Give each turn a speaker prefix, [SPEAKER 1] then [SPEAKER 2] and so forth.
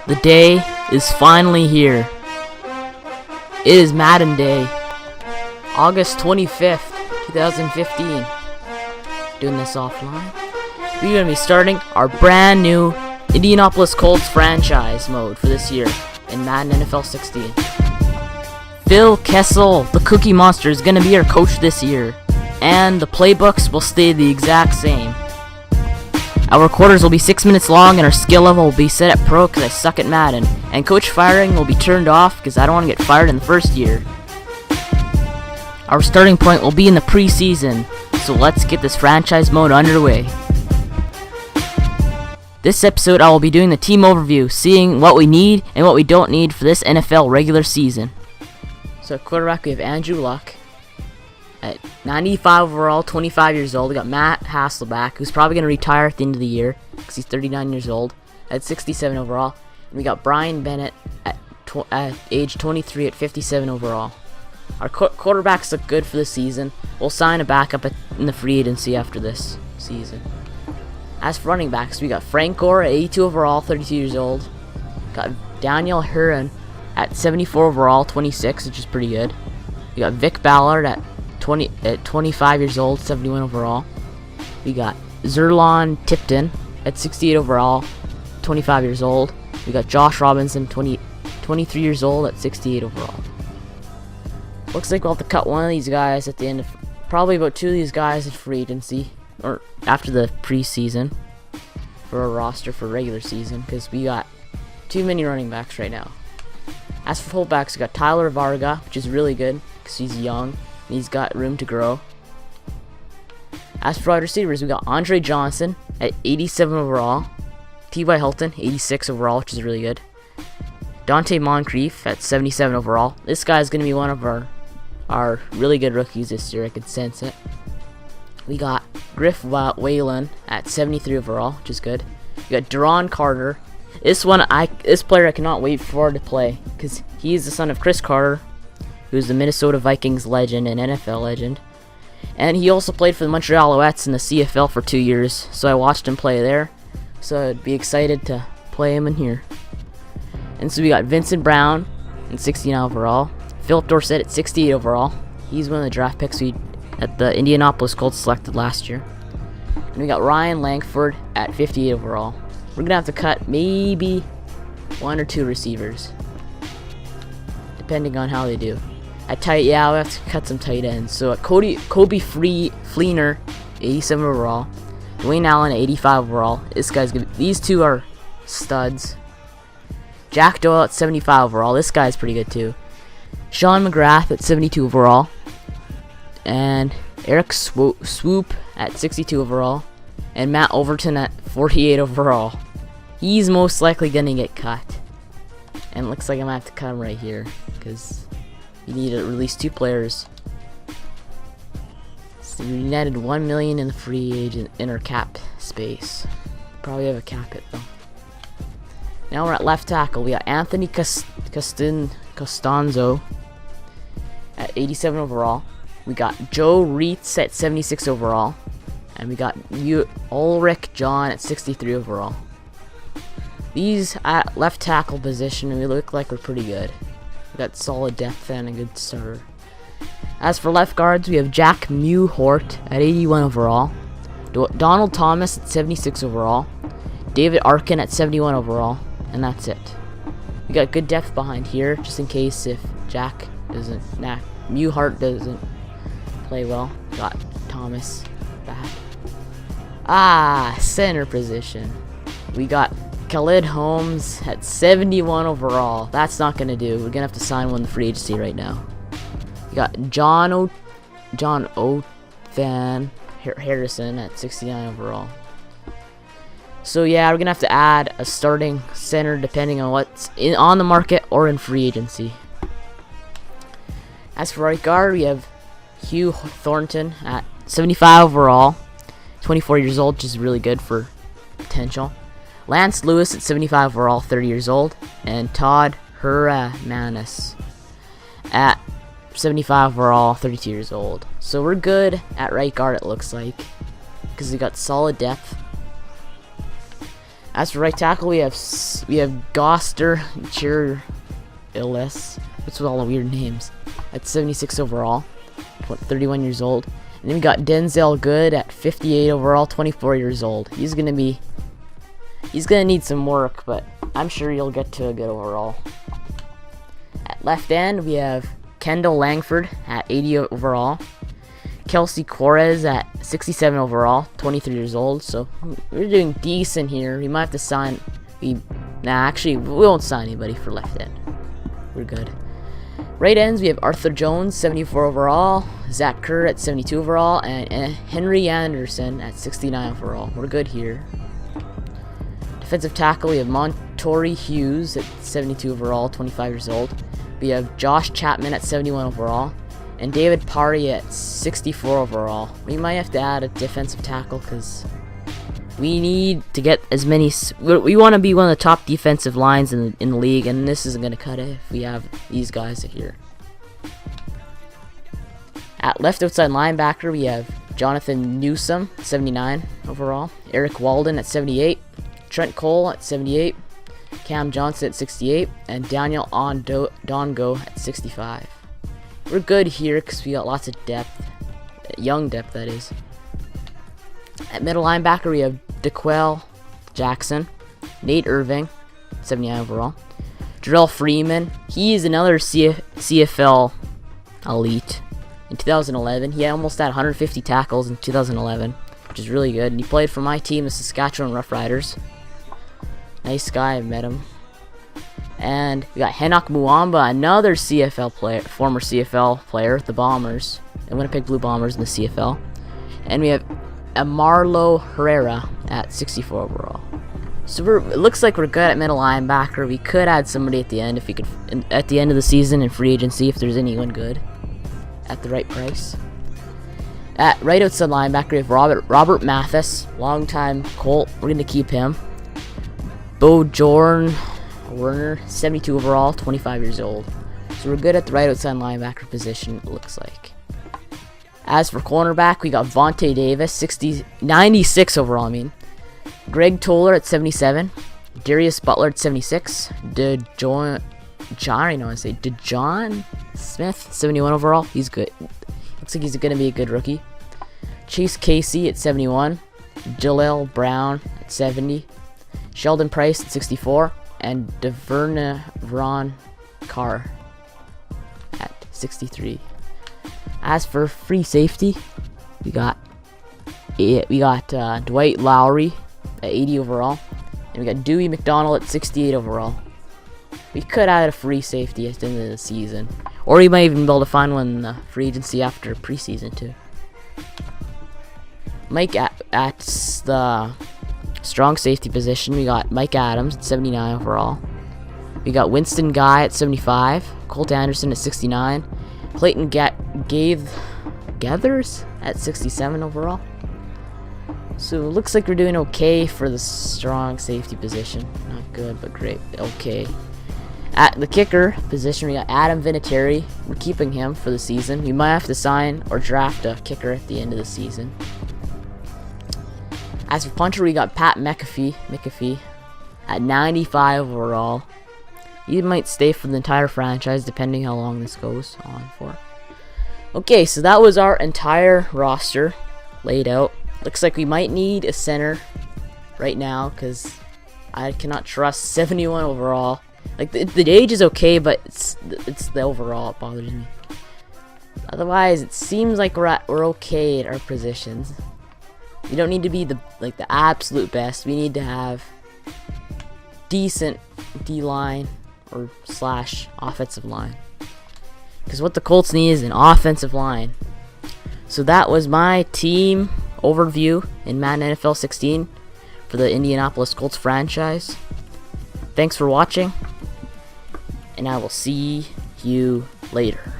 [SPEAKER 1] The day is finally here. It is Madden Day, August 25th, 2015. Doing this offline. We're going to be starting our brand new Indianapolis Colts franchise mode for this year in Madden NFL 16. Phil Kessel, the Cookie Monster, is going to be our coach this year, and the playbooks will stay the exact same. Our quarters will be 6 minutes long, and our skill level will be set at pro because I suck at Madden, and coach firing will be turned off because I don't want to get fired in the first year. Our starting point will be in the preseason, so let's get this franchise mode underway. This episode I will be doing the team overview, seeing what we need and what we don't need for this NFL regular season. So at quarterback we have Andrew Luck. At 95 overall, 25 years old, we got Matt Hasselbeck, who's probably going to retire at the end of the year because he's 39 years old. At 67 overall, and we got Brian Bennett at age 23 at 57 overall. Our quarterbacks look good for the season. We'll sign a backup in the free agency after this season. As for running backs, we got Frank Gore at 82 overall, 32 years old. Got Daniel Huron at 74 overall, 26, which is pretty good. We got Vic Ballard at 25 years old, 71 overall. We got Zerlon Tipton at 68 overall, 25 years old. We got Josh Robinson, 23 years old at 68 overall. Looks like we'll have to cut one of these guys at the end of, probably about two of these guys in free agency, or after the preseason, for a roster for regular season, because we got too many running backs right now. As for fullbacks, we got Tyler Varga, which is really good, because he's young. He's got room to grow. As for wide receivers, we got Andre Johnson at 87 overall, T.Y. Hilton 86 overall, which is really good. Dante Moncrief at 77 overall. This guy is going to be one of our really good rookies this year. I can sense it. We got Griff Whalen at 73 overall, which is good. We got Deron Carter. This player I cannot wait for to play because he is the son of Chris Carter, who's the Minnesota Vikings legend and NFL legend. And he also played for the Montreal Alouettes in the CFL for 2 years, so I watched him play there. So I'd be excited to play him in here. And so we got Vincent Brown at 69 overall. Philip Dorsett at 68 overall. He's one of the draft picks at the Indianapolis Colts selected last year. And we got Ryan Langford at 58 overall. We're going to have to cut maybe one or two receivers, depending on how they do. At tight, yeah, we have to cut some tight ends. So at Kobe Fleener, 87 overall. Dwayne Allen at 85 overall. These two are studs. Jack Doyle at 75 overall. This guy's pretty good too. Sean McGrath at 72 overall. And Eric Swoop at 62 overall. And Matt Overton at 48 overall. He's most likely going to get cut. And it looks like I'm going to have to cut him right here, because you need to release two players. So we netted $1 million in the free agent in our cap space. Probably have a cap hit though. Now we're at left tackle. We got Anthony Costanzo at 87 overall. We got Joe Reitz at 76 overall. And we got Ulrich John at 63 overall. These at left tackle position, we look like we're pretty good. We got solid depth and a good starter. As for left guards, we have Jack Mewhort at 81 overall. Donald Thomas at 76 overall. David Arkin at 71 overall. And that's it. We got good depth behind here, just in case if Mewhort doesn't play well. Got Thomas back. Center position. We got Khalid Holmes at 71 overall. That's not going to do. We're going to have to sign one in the free agency right now. We got John Othan Harrison at 69 overall. So yeah, we're going to have to add a starting center depending on what's on the market or in free agency. As for right guard, we have Hugh Thornton at 75 overall. 24 years old, which is really good for potential. Lance Lewis at 75 overall, 30 years old. And Todd Hermanis at 75 overall, 32 years old. So we're good at right guard, it looks like, because we got solid depth. As for right tackle, we have Goster Chirilis. What's with all the weird names? At 76 overall, 31 years old. And then we got Denzel Good at 58 overall, 24 years old. He's gonna need some work, but I'm sure you'll get to a good overall. At left end, we have Kendall Langford at 80 overall. Kelsey Quarez at 67 overall, 23 years old. So we're doing decent here. We might have to sign. Actually, we won't sign anybody for left end. We're good. Right ends, we have Arthur Jones, 74 overall. Zach Kerr at 72 overall, and Henry Anderson at 69 overall. We're good here. Defensive tackle, we have Montori Hughes at 72 overall, 25 years old. We have Josh Chapman at 71 overall. And David Party at 64 overall. We might have to add a defensive tackle because we need to get as many. We want to be one of the top defensive lines in the league, and this isn't going to cut it if we have these guys here. At left outside linebacker, we have Jonathan Newsome, 79 overall. Eric Walden at 78. Trent Cole at 78. Cam Johnson at 68. And Daniel Dongo at 65. We're good here because we got lots of depth. Young depth, that is. At middle linebacker, we have DeQuell Jackson. Nate Irving, 79 overall. Jarrell Freeman. He is another CFL elite. In 2011, he almost had 150 tackles in 2011, which is really good. And he played for my team, the Saskatchewan Roughriders. Nice guy, I met him. And we got Henok Muamba, another CFL player, former CFL player, the Bombers, the Winnipeg Blue Bombers in the CFL. And we have Amarlo Herrera at 64 overall. So it looks like we're good at middle linebacker. We could add somebody at the end if we could, at the end of the season in free agency, if there's anyone good at the right price. At right outside linebacker, we have Robert Mathis, longtime Colt. We're gonna keep him. Bo Jorn Werner, 72 overall, 25 years old. So we're good at the right outside linebacker position, it looks like. As for cornerback, we got Vontae Davis, 96 overall, Greg Toller at 77. Darius Butler at 76. DeJohn Smith, 71 overall. He's good. Looks like he's going to be a good rookie. Chase Casey at 71. Jaleel Brown at 70. Sheldon Price at 64. And Devern Carr at 63. As for free safety, we got Dwight Lowry at 80 overall, and we got Dewey McDonald at 68 overall. We could add a free safety at the end of the season, or we might even be able to find one in the free agency after preseason too. Mike at the strong safety position, we got Mike Adams at 79 overall. We got Winston Guy at 75, Colt Anderson at 69, Clayton Gathers at 67 overall. So it looks like we're doing okay for the strong safety position. Not good, but great. Okay. At the kicker position, we got Adam Vinatieri. We're keeping him for the season. We might have to sign or draft a kicker at the end of the season. As for punter, we got Pat McAfee at 95 overall. He might stay for the entire franchise, depending how long this goes on for. Okay, so that was our entire roster laid out. Looks like we might need a center right now, because I cannot trust 71 overall. Like, the age is okay, but it's the overall that bothers me. Otherwise, it seems like we're okay at our positions. We don't need to be the absolute best. We need to have decent D-line or / offensive line. Because what the Colts need is an offensive line. So that was my team overview in Madden NFL 16 for the Indianapolis Colts franchise. Thanks for watching, and I will see you later.